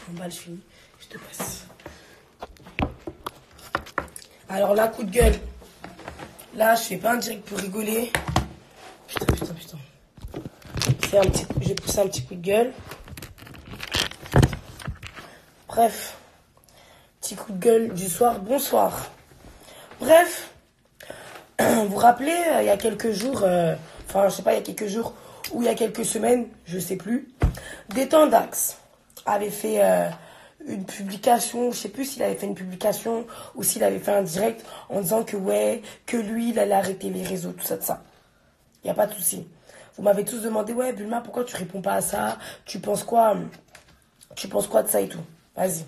Emballe, je finis. Je te passe. Alors là, coup de gueule. Là, je fais pas un direct pour rigoler. Putain. J'ai poussé un petit coup de gueule. Bref. Petit coup de gueule du soir. Bonsoir. Bref. Vous vous rappelez, il y a quelques jours, enfin, je sais pas, il y a quelques jours ou il y a quelques semaines, je sais plus, Détendax avait fait une publication, je sais plus s'il avait fait une publication ou s'il avait fait un direct en disant que ouais, que lui, il allait arrêter les réseaux, tout ça, de ça. Il n'y a pas de souci. Vous m'avez tous demandé, ouais, Bulma, pourquoi tu réponds pas à ça? Tu penses quoi de ça et tout? Vas-y.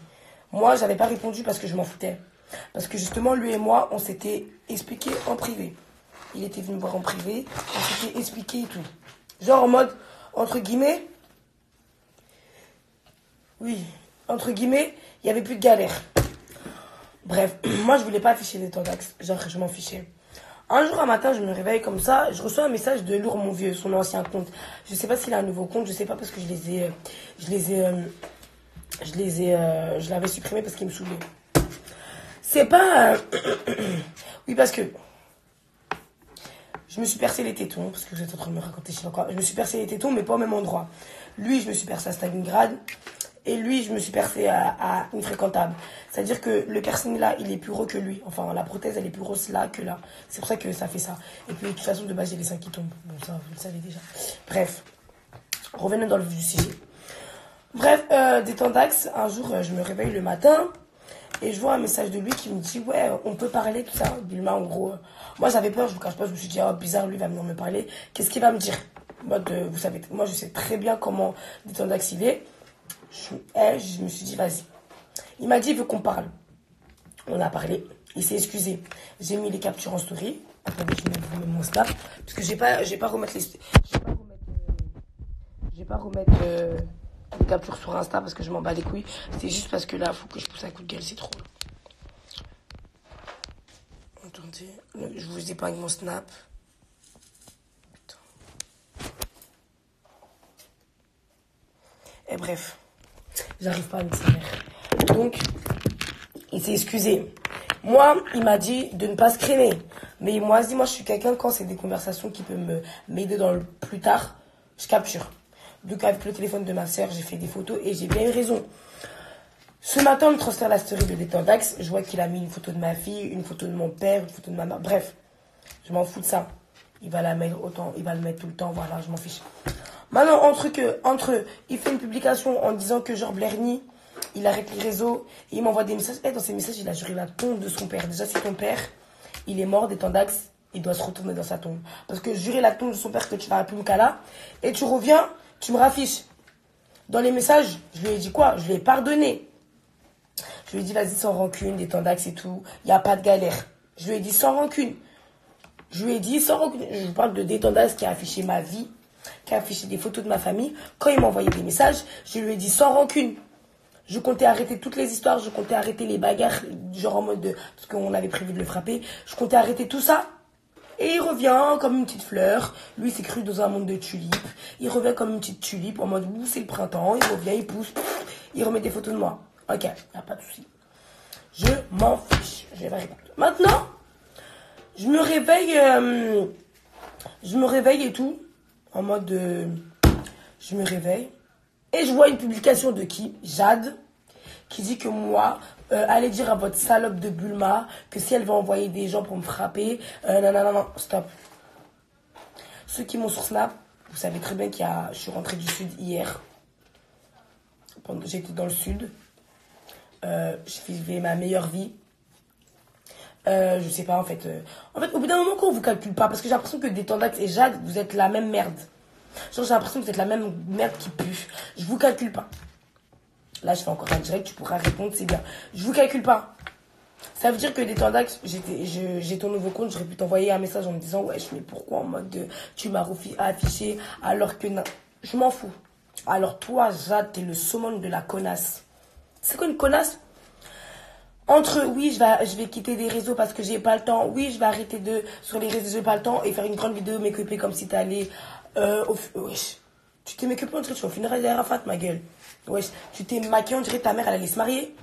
Moi, j'avais pas répondu parce que je m'en foutais. Parce que justement, lui et moi, on s'était expliqué en privé. Il était venu me voir en privé, on s'était expliqué et tout. Genre en mode, entre guillemets, oui, entre guillemets, il n'y avait plus de galère. Bref, moi je voulais pas afficher des Détendax, genre je m'en fichais. Un jour un matin, je me réveille comme ça, je reçois un message de Lourd mon vieux, son ancien compte. Je sais pas s'il a un nouveau compte, je sais pas parce que je l'avais supprimé parce qu'il me saoulait. C'est pas... oui, parce que je me suis percé les tétons, parce que vous êtes en train de me raconter chez encore. Je me suis percé les tétons, mais pas au même endroit. Lui, je me suis percé à Stalingrad, et lui, je me suis percé à Infréquentable. C'est-à-dire que le piercing là, il est plus gros que lui. Enfin, la prothèse, elle est plus grosse là que là. C'est pour ça que ça fait ça. Et puis, de toute façon, de base, j'ai les seins qui tombent. Bon, ça, vous le savez déjà. Bref, revenons dans le vif du sujet. Bref, Détendax, un jour, je me réveille le matin, et je vois un message de lui qui me dit, ouais, on peut parler, tout ça. Bulma, en gros. Moi, j'avais peur, je vous cache pas, je me suis dit, oh, bizarre, lui va venir me parler. Qu'est-ce qu'il va me dire? Mode, vous savez, moi, je sais très bien comment Détendax il est. Je me suis dit, vas-y. Il m'a dit, il veut qu'on parle. On a parlé. Il s'est excusé. J'ai mis les captures en story. Attendez, je vais vous mettre mon snap. Parce que je vais pas remettre les captures sur Insta parce que je m'en bats les couilles. C'est juste parce que là, il faut que je pousse un coup de gueule, c'est trop. Attendez, je vous épingle mon snap. Et bref, j'arrive pas à me dire. Donc, il s'est excusé. Moi, il m'a dit de ne pas se crémer. Mais moi, je suis quelqu'un, quand c'est des conversations qui peuvent m'aider dans le plus tard, je capture. Donc, avec le téléphone de ma soeur, j'ai fait des photos et j'ai bien eu raison. Ce matin, on me transfère la story de Détendax. Je vois qu'il a mis une photo de ma fille, une photo de mon père, une photo de ma mère. Bref, je m'en fous de ça. Il va le mettre tout le temps, voilà, je m'en fiche. Maintenant, il fait une publication en disant que genre Blerny, il arrête les réseaux, et il m'envoie des messages. Et dans ces messages, il a juré la tombe de son père. Déjà, si ton père, il est mort, Détendax, il doit se retourner dans sa tombe. Parce que jurer la tombe de son père que tu vas à Plumkala, et tu reviens, tu me raffiches. Dans les messages, je lui ai dit quoi? Je lui ai pardonné. Je lui ai dit, vas-y, sans rancune, Détendax et tout. Il n'y a pas de galère. Je lui ai dit, sans rancune. Je lui ai dit, sans rancune. Je parle de Détendax qui a affiché ma vie, qui a affiché des photos de ma famille. Quand il m'a envoyé des messages, je lui ai dit, sans rancune. Je comptais arrêter toutes les histoires. Je comptais arrêter les bagarres, genre en mode de... Parce qu'on avait prévu de le frapper. Je comptais arrêter tout ça. Et il revient comme une petite fleur. Lui, il s'est cru dans un monde de tulipes. Il revient comme une petite tulipe en mode, ouh, c'est le printemps. Il revient, il pousse. Il remet des photos de moi. Ok, y a pas de souci. Je m'en fiche. Je vais répondre. Maintenant, je me réveille et tout. En mode, je me réveille. Et je vois une publication de qui? Jade. Qui dit que moi, allez dire à votre salope de Bulma que si elle va envoyer des gens pour me frapper, non, stop. Ceux qui m'ont sur Snap, vous savez très bien je suis rentrée du Sud hier. J'étais dans le Sud. Je vivais ma meilleure vie. Je sais pas, en fait, au bout d'un moment, quand on vous calcule pas, parce que j'ai l'impression que Détendax et Jade, vous êtes la même merde. Genre, j'ai l'impression que vous êtes la même merde qui pue. Je vous calcule pas. Là, je fais encore un direct, tu pourras répondre, c'est bien. Je vous calcule pas. Ça veut dire que Détendax, j'ai ton nouveau compte, j'aurais pu t'envoyer un message en me disant, ouais, mais pourquoi en mode de, tu m'as affiché alors que non. Je m'en fous. Alors toi, Jade, t'es le summum de la connasse. C'est quoi une connasse? Entre, oui, je vais quitter des réseaux parce que j'ai pas le temps. Oui, je vais arrêter sur les réseaux, j'ai pas le temps. Et faire une grande vidéo, m'équiper comme si t'allais, wesh. Tu t'es m'équipé entre tu vas au funérailles d'Arafat, ma gueule. Ouais, tu t'es maquillée, on dirait que ta mère, elle allait se marier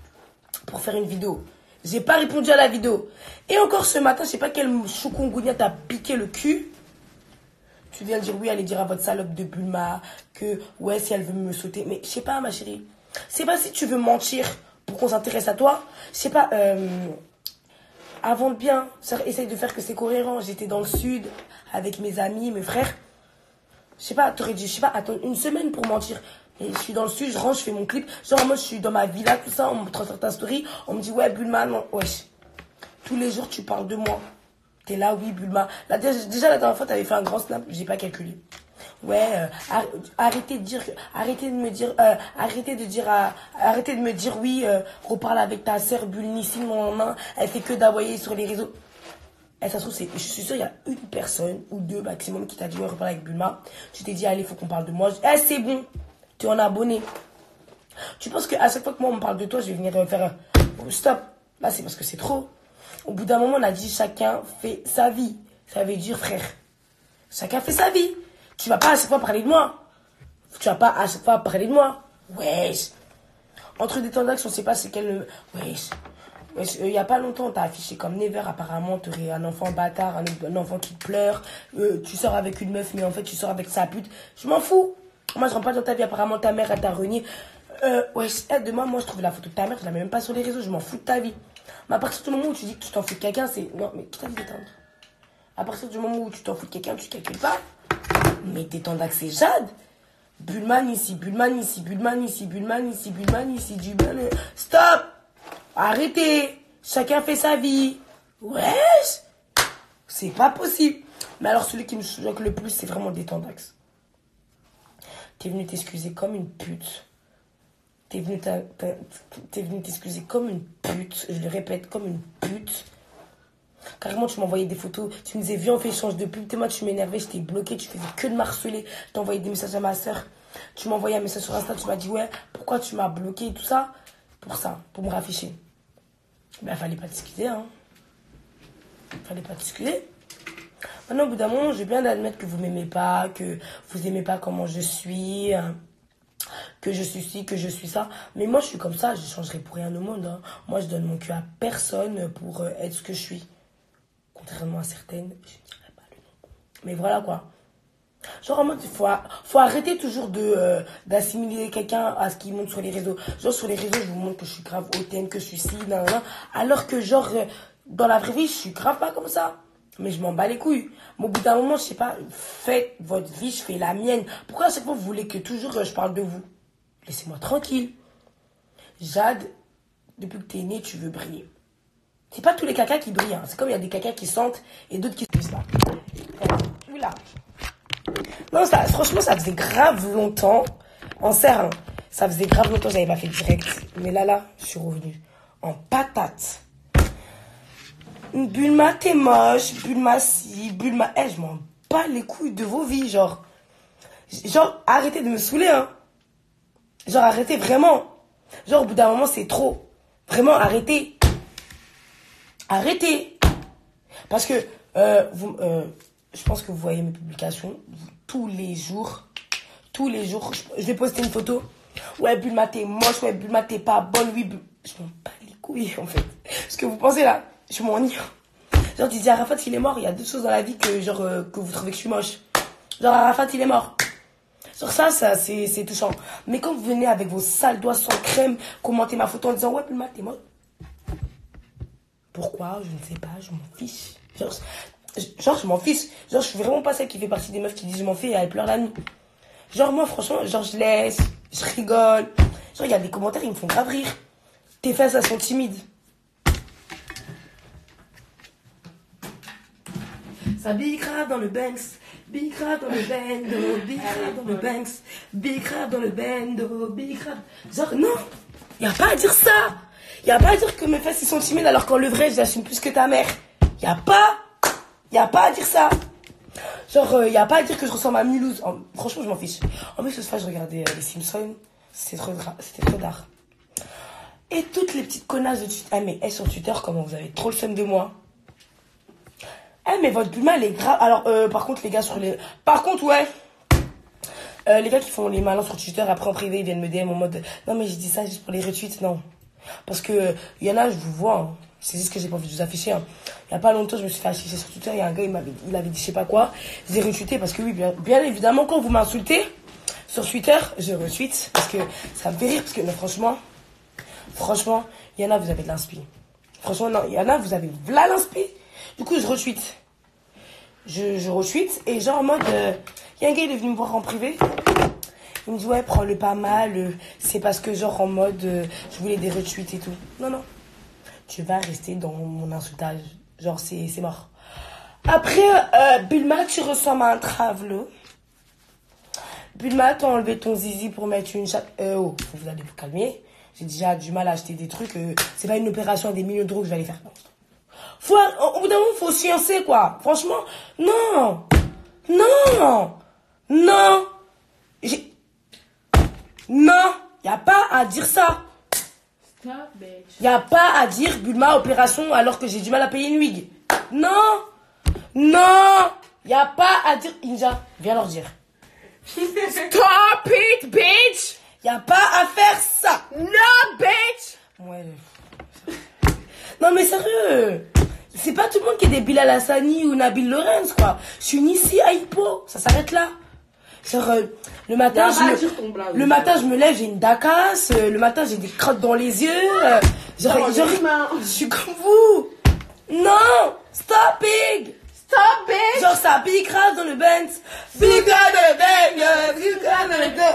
pour faire une vidéo. J'ai pas répondu à la vidéo. Et encore ce matin, je sais pas quel choukoungounia t'a piqué le cul. Tu viens dire oui, allez dire à votre salope de Bulma que ouais, si elle veut me sauter. Mais je sais pas, ma chérie. C'est pas si tu veux mentir pour qu'on s'intéresse à toi. Je sais pas, avant de bien, essaye de faire que c'est cohérent. J'étais dans le sud avec mes amis, mes frères. Je sais pas, t'aurais dit, je sais pas, attends une semaine pour mentir. Et je suis dans le sud, je rentre, je fais mon clip. Genre, moi, je suis dans ma villa, tout ça, on me transfère ta story. On me dit, ouais, Bulma, non, wesh. Tous les jours, tu parles de moi. T'es là, oui, Bulma. Déjà, la dernière fois, t'avais fait un grand snap, j'ai pas calculé. Ouais, arrêtez de dire, arrêtez de me dire, arrêtez de me dire, oui, reparle avec ta sœur Bulnissime, elle fait que d'envoyer sur les réseaux. Et ça se trouve, je suis sûre, il y a une personne ou deux maximum qui t'a dit, ouais, reparle avec Bulma. Tu t'es dit, allez, faut qu'on parle de moi. Eh, c'est bon, tu es en abonné. Tu penses qu'à chaque fois que moi, on me parle de toi, je vais venir faire un stop. Là, c'est parce que c'est trop. Au bout d'un moment, on a dit, chacun fait sa vie. Ça veut dire, frère, chacun fait sa vie. Tu vas pas à chaque fois parler de moi. Tu vas pas à chaque fois parler de moi. Wesh. Entre des tendances, on sait pas c'est quel... Wesh. Il y a pas longtemps, t'as affiché comme Never, apparemment, t'aurais un enfant bâtard, un enfant qui pleure, tu sors avec une meuf, mais en fait, tu sors avec sa pute. Je m'en fous. Moi, je rentre pas dans ta vie, apparemment, ta mère, elle t'a renié. Demain, moi, je trouve la photo de ta mère, je la mets même pas sur les réseaux, je m'en fous de ta vie. Mais à partir du moment où tu dis que tu t'en fous de quelqu'un, c'est... Non, mais qui t'a dit d'éteindre? À partir du moment où tu t'en fous de quelqu'un, tu calcules pas. Mais t'es tendax, c'est Jade. Bulman ici, Bulman ici, Bulman ici, Bulman ici, Bulman ici, Bulman... Stop! Arrêtez! Chacun fait sa vie. Wesh! C'est pas possible. Mais alors, celui qui me choque le plus, c'est vraiment des tendax. T'es venu t'excuser comme une pute. T'es venu t'excuser comme une pute. Je le répète, comme une pute. Carrément, tu m'envoyais des photos. Tu me disais, viens, on fait échange de pub. T'es moi, tu m'énervais, je t'ai bloqué. Tu faisais que de m'harceler. T'envoyais des messages à ma soeur. Tu m'envoyais un message sur Insta. Tu m'as dit, ouais, pourquoi tu m'as bloqué et tout ça? Pour ça, pour me rafficher. Ben, fallait pas t'excuser, hein. Fallait pas t'excuser. Maintenant, au bout d'un moment, j'ai bien d'admettre que vous m'aimez pas, que vous aimez pas comment je suis, que je suis ci, que je suis ça. Mais moi, je suis comme ça, je changerai pour rien au monde, hein. Moi, je donne mon cul à personne pour être ce que je suis. Contrairement à certaines, je ne dirais pas le nom. Mais voilà, quoi. Genre, en mode, faut arrêter toujours d'assimiler quelqu'un à ce qu'il montre sur les réseaux. Genre, sur les réseaux, je vous montre que je suis grave hautaine, que je suis ci, nan, nan. Alors que, genre, dans la vraie vie, je suis grave pas comme ça. Mais je m'en bats les couilles. Mais au bout d'un moment, je sais pas, faites votre vie, je fais la mienne. Pourquoi à chaque fois, vous voulez que toujours je parle de vous? Laissez-moi tranquille. Jade, depuis que t'es née, tu veux briller. C'est pas tous les cacas qui brillent, hein. C'est comme il y a des cacas qui sentent et d'autres qui se disent pas. Oula. Non, franchement, ça faisait grave longtemps. En serre, hein. Ça faisait grave longtemps que j'avais pas fait direct. Mais là, je suis revenue. En patate. Bulma, t'es moche. Bulma, si. Bulma, je m'en bats les couilles de vos vies, genre. Genre, arrêtez de me saouler, hein. Genre, arrêtez vraiment. Genre, au bout d'un moment, c'est trop. Vraiment, arrêtez. Arrêtez. Parce que, je pense que vous voyez mes publications tous les jours, je vais poster une photo. Ouais, Bulma, t'es moche. Ouais, Bulma, t'es pas bonne. Oui, je m'en bats les couilles, en fait. Ce que vous pensez, là, je m'ennuie. Genre, tu dis, Arafat, il est mort. Il y a deux choses dans la vie que, genre, que vous trouvez que je suis moche. Genre, Arafat, il est mort. Sur ça, c'est touchant. Mais quand vous venez avec vos sales doigts sans crème, commenter ma photo en disant, ouais, Bulma, t'es moche. Pourquoi? Je ne sais pas, je m'en fiche. Genre, je m'en fiche. Genre, je suis vraiment pas celle qui fait partie des meufs qui disent je m'en fais et elles pleurent la nuit. Genre, moi, franchement, genre, je laisse, je rigole. Genre, il y a des commentaires, ils me font grave rire. Tes fesses, elles sont timides. Ça bicrave dans le Banks, bicrave dans le bando, bicrave dans le Banks, bicrave dans le bando, bicrave. Genre, non, y a pas à dire ça. Y a pas à dire que mes fesses, ils sont timides alors qu'en le vrai, je l'assume plus que ta mère. Y a pas à dire ça. Genre, y a pas à dire que je ressemble à Mulhouse. Franchement, je m'en fiche. En plus, ce soir, je regardais les Simpsons. C'était trop tard. Et toutes les petites connasses de Twitter. Mais elles sur Twitter, comment vous avez trop le seum de moi. Mais votre Bulma, elle est grave. Alors, par contre, les gars, par contre, ouais. Les gars qui font les malins sur Twitter, après en privé, ils viennent me DM en mode non, mais j'ai dit ça juste pour les retweets. Non. Parce que il y en a, je vous vois. Hein. C'est juste que j'ai pas envie de vous afficher. Hein. Il y a pas longtemps, je me suis fait afficher sur Twitter. Il y a un gars, il avait dit je sais pas quoi. J'ai retweeté parce que oui, bien évidemment, quand vous m'insultez sur Twitter, je retweet parce que ça me fait rire. Parce que non, franchement, il y en a, vous avez de l'inspi. Franchement, non, il y en a, vous avez v'là l'inspi. Du coup, je retweet. Je retweet et genre en mode, il y a un gars, il est venu me voir en privé. Il me dit ouais, prends-le pas mal. C'est parce que genre en mode, je voulais des retweets et tout. Non. Tu vas rester dans mon insultage. Genre, c'est mort. Après, Bulma, tu ressembles à un travelot. Bulma, t'as enlevé ton zizi pour mettre une chape. Oh, vous allez vous calmer. J'ai déjà du mal à acheter des trucs. C'est pas une opération à des millions d'euros que je vais aller faire. Au bout d'un moment, faut sciencer, quoi. Franchement, non. Non, y a pas à dire ça. Y a pas à dire Bulma opération alors que j'ai du mal à payer une wig. Non, y a pas à dire. Inja, viens leur dire. Stop it, bitch! Y a pas à faire ça. No, bitch! Ouais. Non mais sérieux, c'est pas tout le monde qui est des Bilal Hassani ou Nabil Lorenz quoi. Je suis une ici à Hippo, ça s'arrête là. Genre, le matin, je me lève, j'ai une dacasse. Le matin, j'ai des crottes dans les yeux. Je suis comme vous. Non, stopping. Stop it! Genre, ça pique grave dans le Benz. Pique grave dans le Benz. Pique grave dans le Benz.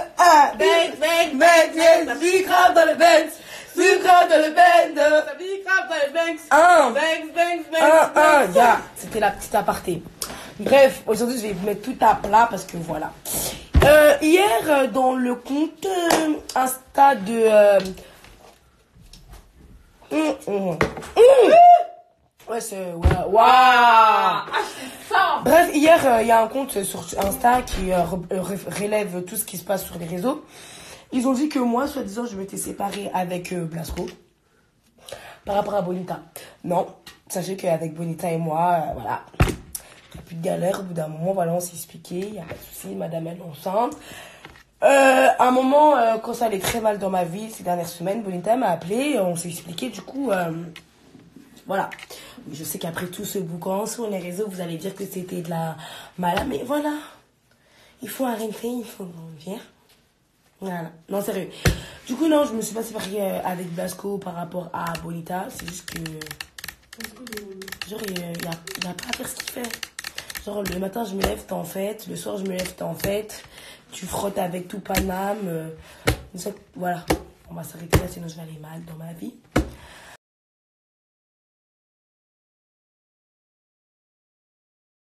Ça pique grave dans le Benz. Pique grave dans le Benz. Ça pique grave dans le Benz. Yeah, c'était la petite aparté. Bref, aujourd'hui, je vais vous mettre tout à plat parce que voilà. Hier, dans le compte Insta de... Ouais, c'est... Waouh. Bref, hier, il y a un compte sur Insta qui relève tout ce qui se passe sur les réseaux. Ils ont dit que moi, soi-disant, je m'étais séparée avec Blasco par rapport à Bonita. Non, sachez qu'avec Bonita et moi, voilà... Il n'y a plus de galère, au bout d'un moment, voilà, on s'est expliqué, il n'y a pas de souci, madame elle est enceinte. À un moment, quand ça allait très mal dans ma vie, ces dernières semaines, Bonita m'a appelé, on s'est expliqué, du coup, voilà. Je sais qu'après tout ce boucan sur les réseaux, vous allez dire que c'était de la malade, mais voilà. Il faut arrêter, il faut grandir. Voilà, non, sérieux. Du coup, non, je me suis pas séparée avec Blasco par rapport à Bonita, c'est juste que... Genre, il n'y a pas à faire ce qu'il fait. Genre, le matin, je me lève, t'es en fête. Le soir, je me lève, t'es en fête. Tu frottes avec tout Paname. Voilà. On va s'arrêter là, sinon je vais aller mal dans ma vie.